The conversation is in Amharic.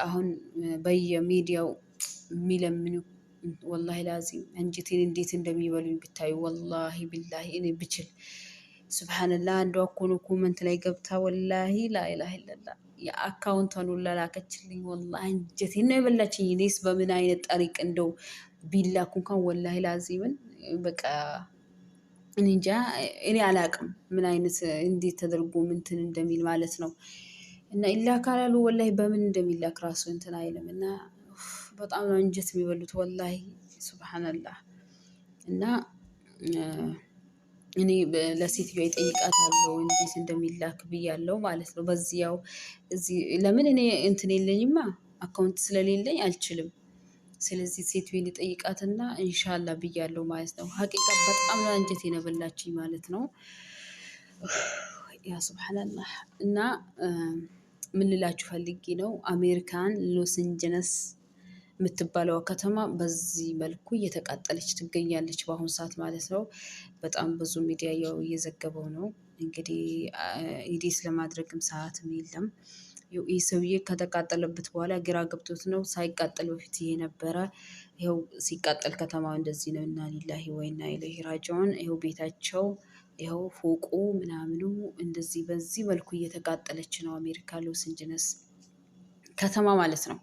አሁን በየሚዲያው የሚለምኑ ወላሂ ላዚም አንጀቴን እንዴት እንደሚበሉኝ ብታዩ ወላሂ ቢላሂ እኔ ብችል ሱብሃንአላህ አንዷ እኮ ነው ኮመንት ላይ ገብታ ወላሂ ላኢላሀ ኢለላህ የአካውንቷን ሁላ ላከችልኝ። ወላሂ አንጀቴን ነው የበላችኝ። እኔስ በምን አይነት ጠሪቅ እንደው ቢላኩ እንኳን ወላሂ ላዚምን በቃ እኔ እንጃ እኔ አላቅም ምን አይነት እንዴት ተደርጎ ምንትን እንደሚል ማለት ነው። እና ይላካሉ ወላሂ በምን እንደሚላክ ራሱ እንትን አይልም። እና በጣም ነው እንጀት የሚበሉት ወላሂ ሱብሃንአላህ። እና እኔ ለሴትዮዋ ይጠይቃታለሁ እንዴት እንደሚላክ ብያለሁ ማለት ነው። በዚያው እዚህ ለምን እኔ እንትን የለኝማ አካውንት ስለሌለኝ አልችልም። ስለዚህ ሴትዮዋን ልጠይቃትና ኢንሻአላህ ብያለሁ ማለት ነው። ሀቂቃ በጣም ነው አንጀቴን የበላችኝ ማለት ነው። ያ ሱብሃንአላህ። እና ምን ልላችሁ ፈልጌ ነው አሜሪካን ሎስ አንጀለስ የምትባለው ከተማ በዚህ መልኩ እየተቃጠለች ትገኛለች በአሁኑ ሰዓት ማለት ነው። በጣም ብዙ ሚዲያ ያው እየዘገበው ነው። እንግዲህ ኢዲት ለማድረግም ሰዓትም የለም። ይህ ሰውዬ ከተቃጠለበት በኋላ ግራ ገብቶት ነው። ሳይቃጠል በፊት ይሄ ነበረ። ይኸው ሲቃጠል ከተማው እንደዚህ ነው። እና ሊላሂ ወይና ኢለይሂ ራጂዑን። ይኸው ቤታቸው ይኸው ፎቁ ምናምኑ እንደዚህ በዚህ መልኩ እየተቃጠለች ነው አሜሪካ ሎስ አንጀለስ ከተማ ማለት ነው።